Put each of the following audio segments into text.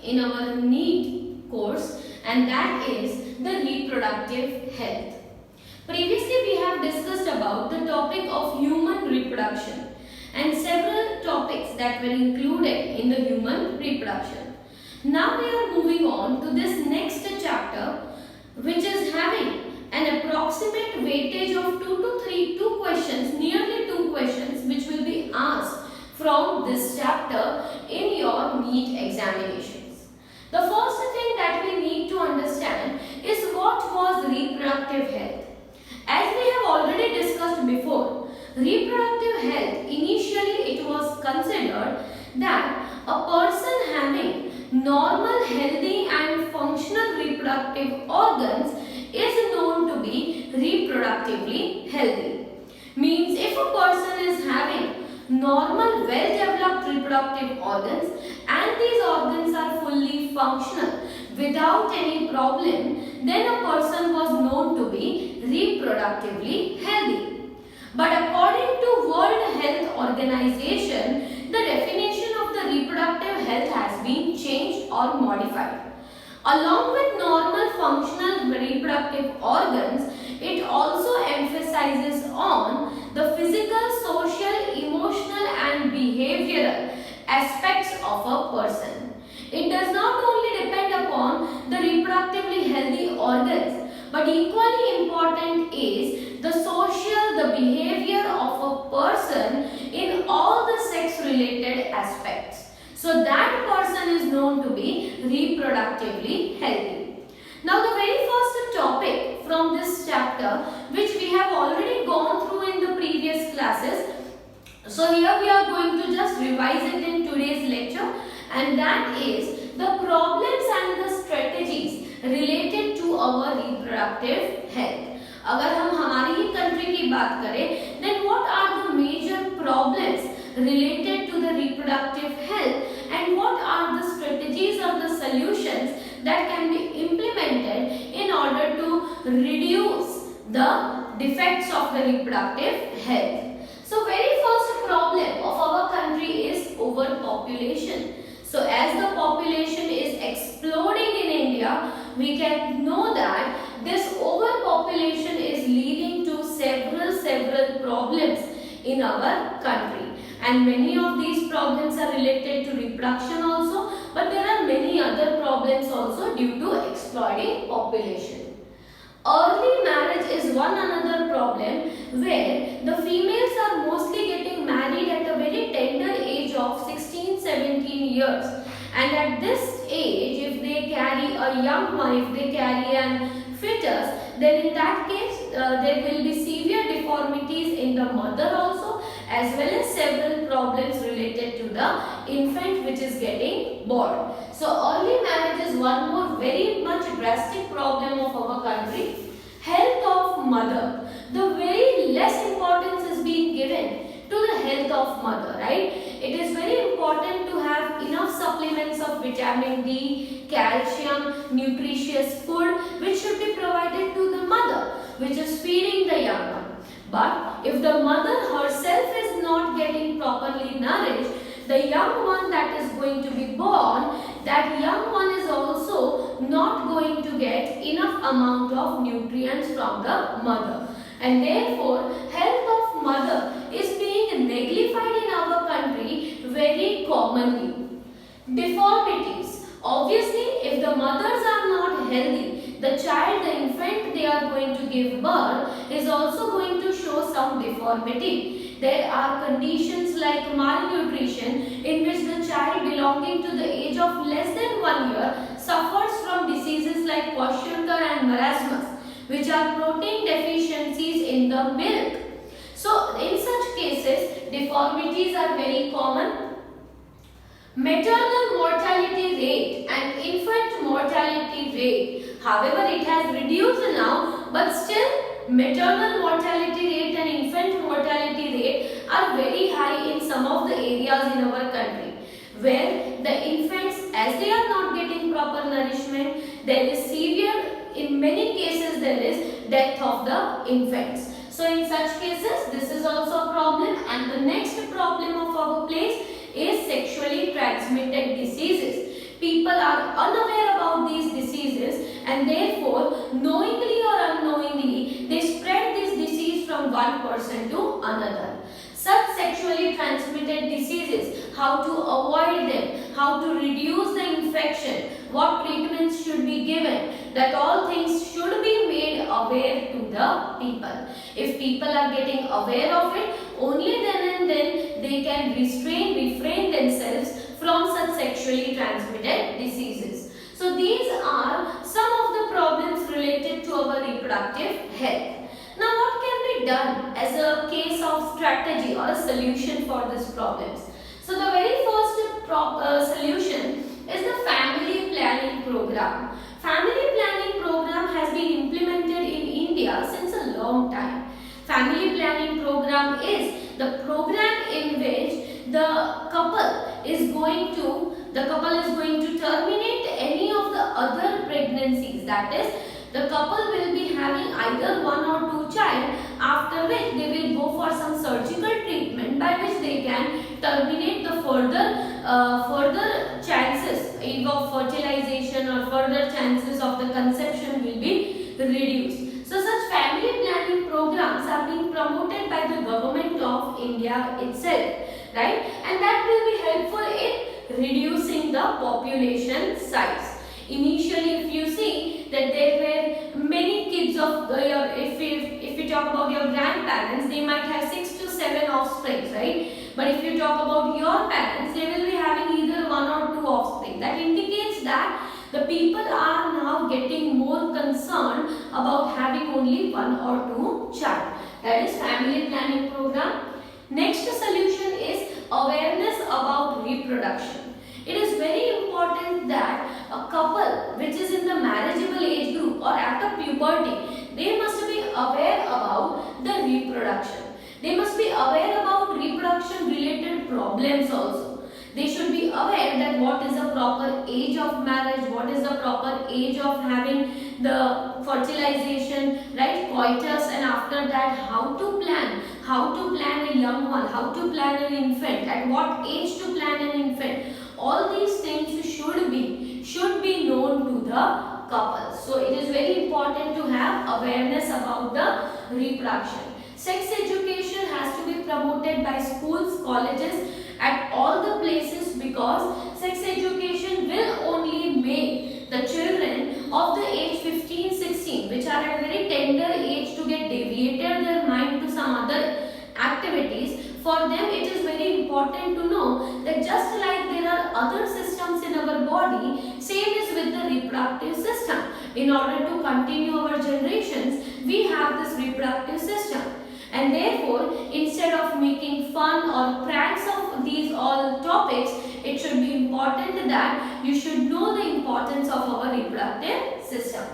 in our NEET course, and that is the reproductive health. Previously we have discussed about the topic of human reproduction and several topics that were included in the human reproduction. Now we are moving on to this next chapter, which is having an approximate weightage of 2 questions, nearly 2 questions, which will be asked from this chapter in your NEET examinations. The first thing that we need to understand is what was reproductive health. As we have already discussed before, reproductive health, initially it was considered that a person having normal, healthy and functional reproductive organs is known to be reproductively healthy. Means if a person is having normal, well-developed reproductive organs and these organs are fully functional without any problem, then a person was known to be reproductively healthy. But according to World Health Organization, the definition of the reproductive health has been changed or modified. Along with normal functional reproductive organs, it also emphasizes on the physical, social, emotional and behavioral aspects of a person. It does not only depend upon the reproductively healthy organs, but equally important is the social, the behavior of a person in all the sex related aspects. So that person is known to be reproductively healthy. Now the very first topic from this chapter, which we have already gone through in the previous classes. So here we are going to just revise it in today's lecture, and that is the problems and the strategies related to our reproductive health. अगर हम हमारी ही country की बात करें, then what are the major problems related to the reproductive health and what are the strategies or the solutions that can be implemented in order to reduce the defects of the reproductive health. So very first problem of our country is overpopulation. So as the population is exploding in India, we can know that this overpopulation is leading to several problems in our country. And many of these problems are related to reproduction also, but there are many other problems also due to exploding population. Early marriage is one another problem where the females are mostly getting married at a very tender age of 16-17 years. And at this age, if they carry a young one, if they carry an fetus, then in that case there will be severe deformities in the mother also, as well as several problems related to the infant which is getting born. So early marriage is one more very much drastic problem of our country. Health of mother. The very less importance is being given to the health of mother, right? It is very important to have enough supplements of vitamin D, calcium, nutritious food which should be provided to the mother, which is feeding the young one. But if the mother herself is not getting properly nourished, the young one that is going to be born, that young one is also not going to get enough amount of nutrients from the mother. And therefore, health of mother is being negligified in our country very commonly. Deformities. Obviously, if the mothers are not healthy, the child, the infant they are going to give birth is also going to show some deformity. There are conditions like malnutrition in which the child belonging to the age of less than 1 year suffers from diseases like kwashiorkor and marasmus, which are protein deficiencies in the milk. So in such cases, deformities are very common. Maternal mortality rate and infant mortality rate, however, it has reduced now, but still maternal mortality rate and infant mortality rate are very high in some of the areas in our country, where the infants, as they are not getting proper nourishment, there is severe, in many cases there is death of the infants. So in such cases, this is also a problem. And the next problem of our place is sexually transmitted diseases. People are unaware about these diseases, and therefore knowingly or unknowingly they spread this disease from one person to another. Such sexually transmitted diseases, how to avoid them, how to reduce the infection, what treatments should be given, that all things should be made aware to the people. If people are getting aware of it, only then and then they can refrain themselves from such sexually transmitted diseases. So these are some of the problems related to our reproductive health. Now what can be done as a case of strategy or a solution for these problems? So the very first solution is the family planning program. Family planning program has been implemented in India since a long time. Family planning program is the program in which the couple is going to terminate any of the other pregnancies. That is, the couple will be having either one or two child, after which they will go for some surgical treatment by which they can terminate the further chances of fertilization or further chances of the conception will be reduced. So such family planning programs are being promoted by the government of India itself, right? And that will be helpful in reducing the population size. Initially, if you see that there were many kids of if we talk about your grandparents, they might have 6 to 7 offspring, right? But if you talk about your parents, they will be having either 1 or 2 offspring. That indicates that the people are now getting more concerned about having only 1 or 2 child. That is family planning program. Next solution is awareness about reproduction. It is very important that a couple which is in the marriageable age group or after puberty, they must be aware about the reproduction. They must be aware about reproduction related problems also. They should be aware that what is the proper age of marriage, what is the proper age of having the fertilization, right, coitus, and after that how to plan a young one, how to plan an infant, at what age to plan an infant. All these things should be known to the couple. So it is very important to have awareness about the reproduction. Sex education has to be promoted by schools, colleges, at all the places, because sex education will only make the children of the age 15-16, which are at a very tender age to get deviated their mind to some other activities. For them it is very important to know that just like there are other systems in our body, same is with the reproductive system. In order to continue our generations, we have this reproductive system. And therefore, instead of making fun or pranks of these all topics, it should be important that you should know the importance of our reproductive system.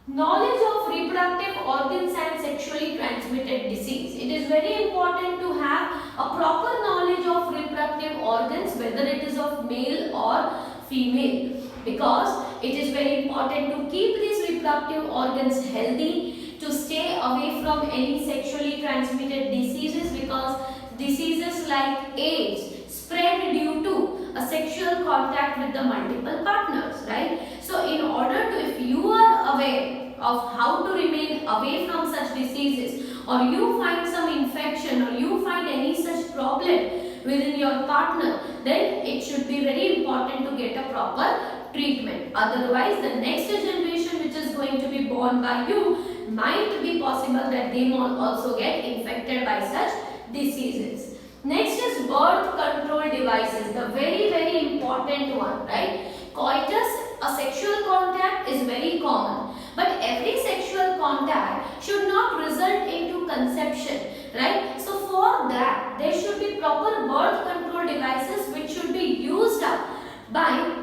Knowledge of reproductive organs and sexually transmitted disease. It is very important to have a proper knowledge of reproductive organs, whether it is of male or female, because it is very important to keep these reproductive organs healthy, to stay away from any sexually transmitted diseases, because diseases like AIDS spread due to a sexual contact with the multiple partners, right? So in order to, if you are aware of how to remain away from such diseases, or you find some infection, or you find any such problem within your partner, then it should be very important to get a proper treatment. Otherwise, the next generation which is going to be born by you, might be possible that they will also get infected by such diseases. Next is birth control devices, the very important one, right? Coitus, a sexual contact, is very common, but every sexual contact should not result into conception, right? So for that, there should be proper birth control devices which should be used up by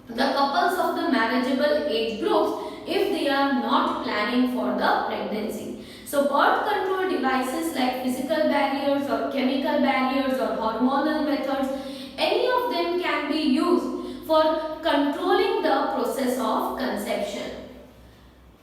the couples of the marriageable age groups if they are not planning for the pregnancy. So birth control devices like physical barriers or chemical barriers or hormonal methods, any of them can be used for controlling the process of conception.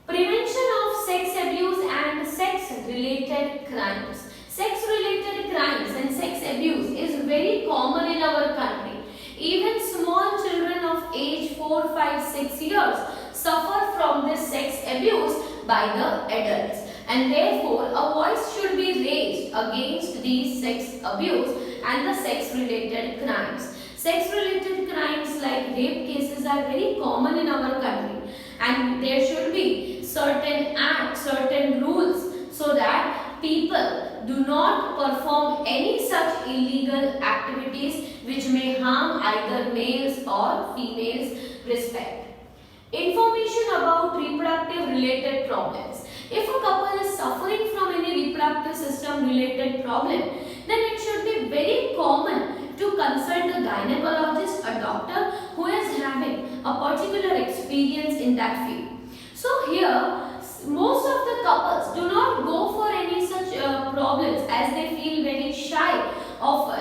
Prevention of sex abuse and sex-related crimes. Sex-related crimes and sex abuse is very common in our country. Even small children of age 4 4, 5, 6 years suffer from this sex abuse by the adults, and therefore a voice should be raised against these sex abuse and the sex related crimes. Sex related crimes like rape cases are very common in our country, and there should be certain acts, certain rules, so that people do not perform any such illegal activities which may harm either males or females' respect. Information about reproductive related problems. If a couple is suffering from any reproductive system related problem, then it should be very common to consult a gynecologist, a doctor who is having a particular experience in that field. So here, most of the couples do not go for any such problems, as they feel very shy of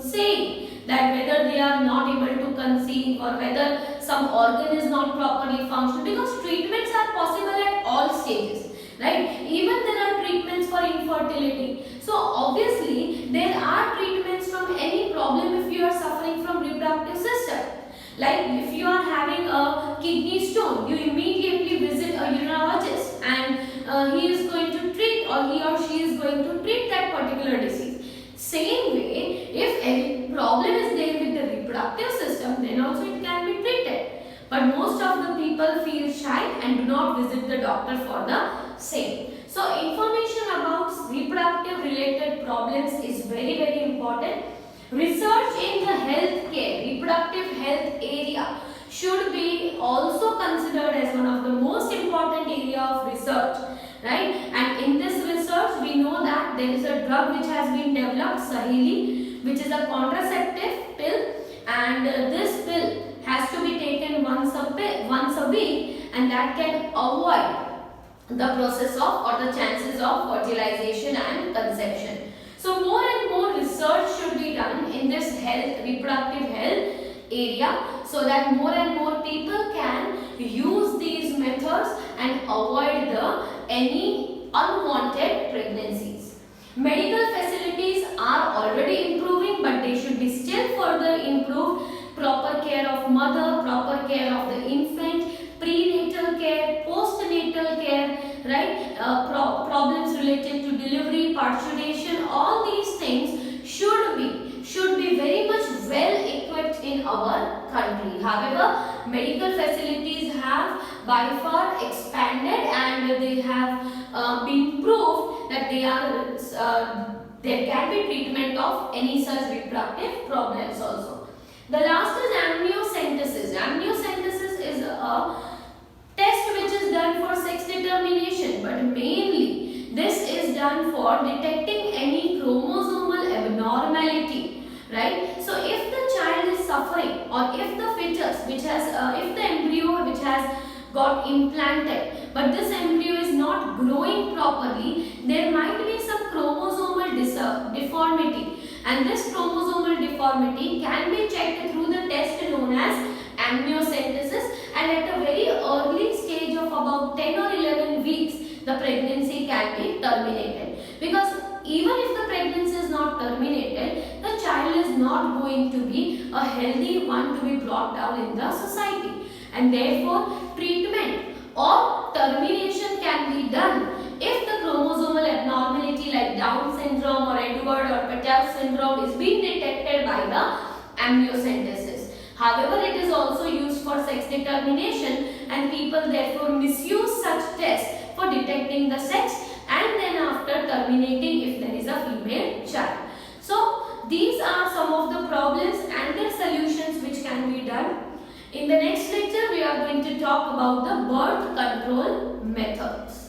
saying that whether they are not able to conceive or whether some organ is not properly functioning, because treatments are possible at all stages, right? Even there are treatments for infertility. So obviously there are treatments from any problem if you are suffering from reproductive system. Like if you are having a kidney stone, you immediately visit a urologist, and he is going to treat, or he or she is going to treat that particular disease. Same way, if any problem is there with the reproductive system, then also it can be treated. But most of the people feel shy and do not visit the doctor for the same. So information about reproductive related problems is very, very important. Research in the healthcare, reproductive health area should be also considered as one of the most important area of research, right? And in this research, we know that there is a drug which has been developed, Saheli, which is a contraceptive pill, and this pill has to be taken once a week, and that can avoid the process of or the chances of fertilization and conception. So more and more research should be done in this health, reproductive health area, so that more and more people can use these methods and avoid any unwanted pregnancies. Medical facilities are already improving, but they should be still further improved. Proper care of mother, proper care of the infant, prenatal care, postnatal care, right? Problems related to delivery, parturition, all these things should be very much well equipped in our country. However, medical facilities have by far expanded, and they have been proved that there can be treatment of any such reproductive problems also. The last is amniocentesis. Amniocentesis is a test which is done for sex determination, but mainly this is done for detecting any chromosomal abnormality, right? So if the child is suffering, or if the fetus if the embryo which has got implanted, but this embryo is not growing properly, there might be some chromosomal deformity, and this chromosomal deformity can be checked through the test known as amniocentesis, and at a very early stage of about 10 or 11 weeks, the pregnancy can be terminated. Because even if the pregnancy is not terminated, the child is not going to be a healthy one to be brought down in the society, and therefore treatment or termination can be done if the chromosomal abnormality like Down syndrome or Edward or Patel syndrome is being detected by the amniocentesis. However, it is also used for sex determination, and people therefore misuse such tests for detecting the sex and then after terminating if there is a female child. So these are some of the problems and their solutions which can be done. In the next lecture, we are going to talk about the birth control methods.